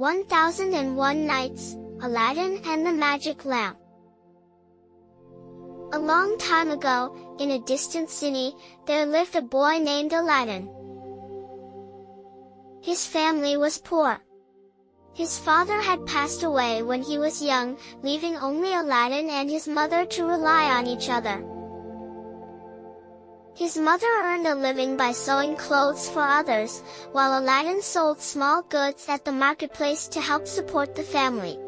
1001 Nights, Aladdin and the Magic Lamp. A long time ago, in a distant city, there lived a boy named Aladdin. His family was poor. His father had passed away when he was young, leaving only Aladdin and his mother to rely on each other. His mother earned a living by sewing clothes for others, while Aladdin sold small goods at the marketplace to help support the family.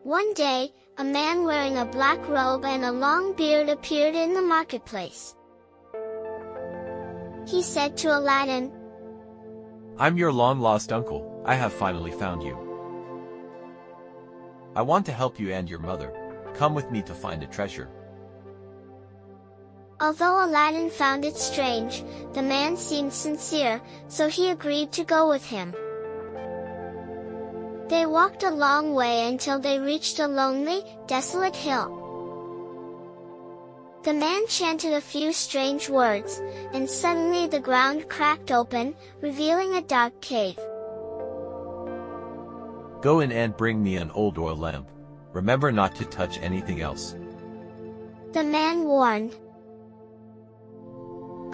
One day, a man wearing a black robe and a long beard appeared in the marketplace. He said to Aladdin, "I'm your long-lost uncle. I have finally found you. I want to help you and your mother. Come with me to find a treasure." Although Aladdin found it strange, the man seemed sincere, so he agreed to go with him. They walked a long way until they reached a lonely, desolate hill. The man chanted a few strange words, and suddenly the ground cracked open, revealing a dark cave. Go in and bring me an old oil lamp. Remember not to touch anything else, the man warned.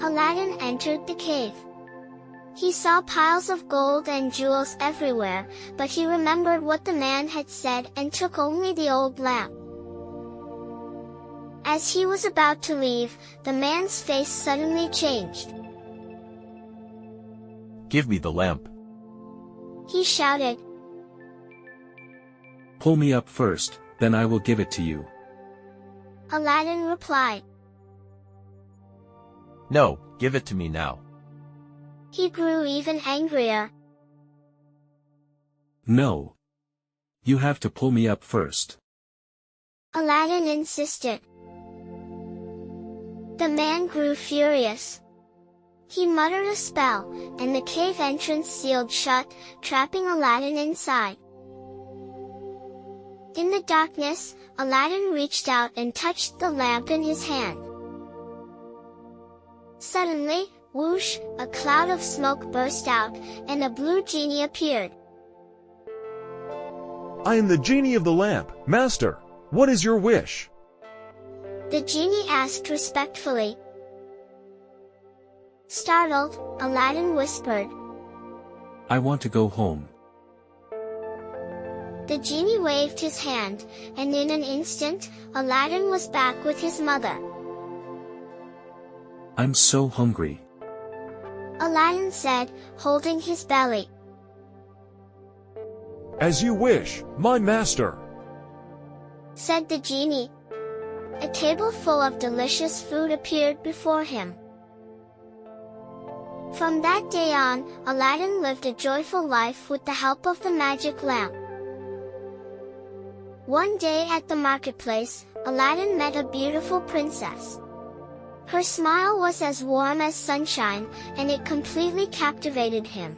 Aladdin entered the cave. He saw piles of gold and jewels everywhere, but he remembered what the man had said and took only the old lamp. As he was about to leave, the man's face suddenly changed. "Give me the lamp," he shouted. "Pull me up first, then I will give it to you," Aladdin replied. "No, give it to me now." He grew even angrier. "No. You have to pull me up first," Aladdin insisted. The man grew furious. He muttered a spell, and the cave entrance sealed shut, trapping Aladdin inside. In the darkness, Aladdin reached out and touched the lamp in his hand. Suddenly, whoosh, a cloud of smoke burst out, and a blue genie appeared. "I am the genie of the lamp, Master. What is your wish?" The genie asked respectfully. Startled, Aladdin whispered. "I want to go home." The genie waved his hand, and in an instant, Aladdin was back with his mother. "I'm so hungry," Aladdin said, holding his belly. "As you wish, my master," said the genie. A table full of delicious food appeared before him. From that day on, Aladdin lived a joyful life with the help of the magic lamp. One day at the marketplace, Aladdin met a beautiful princess. Her smile was as warm as sunshine, and it completely captivated him.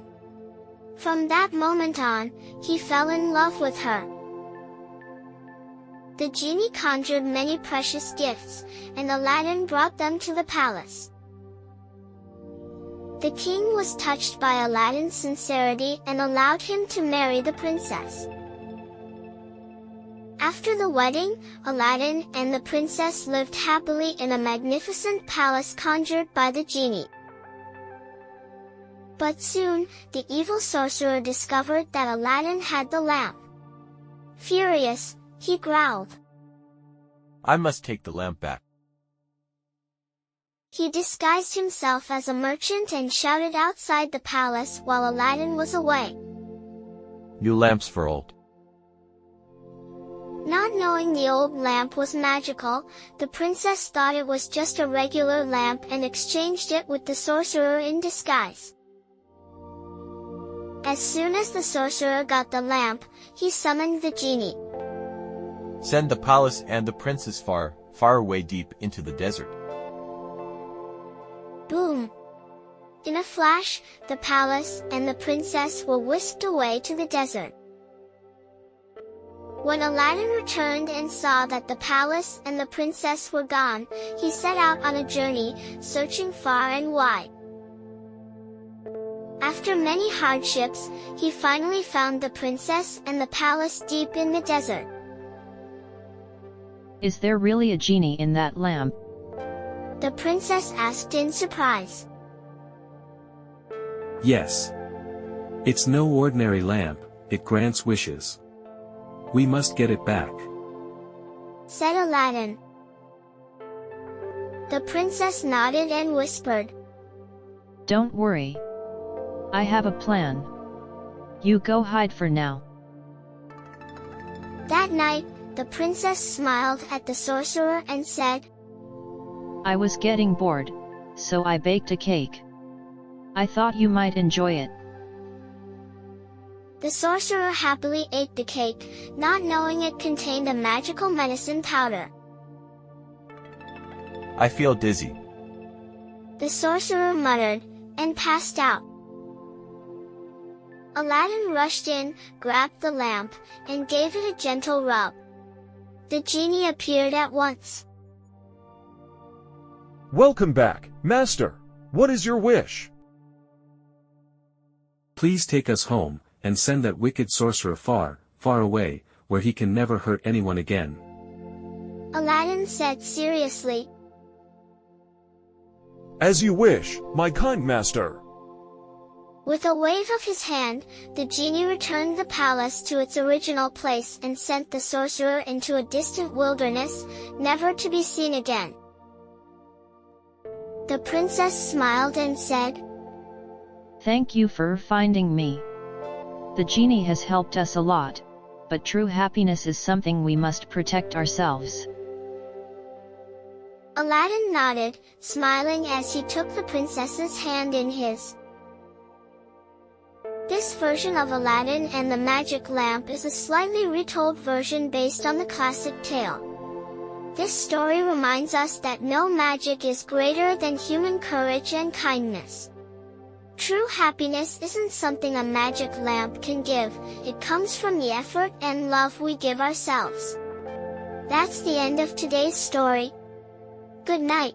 From that moment on, he fell in love with her. The genie conjured many precious gifts, and Aladdin brought them to the palace. The king was touched by Aladdin's sincerity and allowed him to marry the princess. After the wedding, Aladdin and the princess lived happily in a magnificent palace conjured by the genie. But soon, the evil sorcerer discovered that Aladdin had the lamp. Furious, he growled. "I must take the lamp back." He disguised himself as a merchant and shouted outside the palace while Aladdin was away. "New lamps for old." Not knowing the old lamp was magical, the princess thought it was just a regular lamp and exchanged it with the sorcerer in disguise. As soon as the sorcerer got the lamp, he summoned the genie. "Send the palace and the princess far, far away deep into the desert." Boom! In a flash, the palace and the princess were whisked away to the desert. When Aladdin returned and saw that the palace and the princess were gone, he set out on a journey, searching far and wide. After many hardships, he finally found the princess and the palace deep in the desert. Is there really a genie in that lamp? The princess asked in surprise. Yes. It's no ordinary lamp, it grants wishes. We must get it back, said Aladdin. The princess nodded and whispered, Don't worry. I have a plan. You go hide for now. That night, the princess smiled at the sorcerer and said, I was getting bored, so I baked a cake. I thought you might enjoy it. The sorcerer happily ate the cake, not knowing it contained a magical medicine powder. I feel dizzy. The sorcerer muttered, and passed out. Aladdin rushed in, grabbed the lamp, and gave it a gentle rub. The genie appeared at once. Welcome back, Master. What is your wish? Please take us home, and send that wicked sorcerer far, far away, where he can never hurt anyone again. Aladdin said seriously. As you wish, my kind master. With a wave of his hand, the genie returned the palace to its original place and sent the sorcerer into a distant wilderness, never to be seen again. The princess smiled and said, Thank you for finding me. The genie has helped us a lot, but true happiness is something we must protect ourselves. Aladdin nodded, smiling as he took the princess's hand in his. This version of Aladdin and the Magic Lamp is a slightly retold version based on the classic tale. This story reminds us that no magic is greater than human courage and kindness. True happiness isn't something a magic lamp can give, it comes from the effort and love we give ourselves. That's the end of today's story. Good night.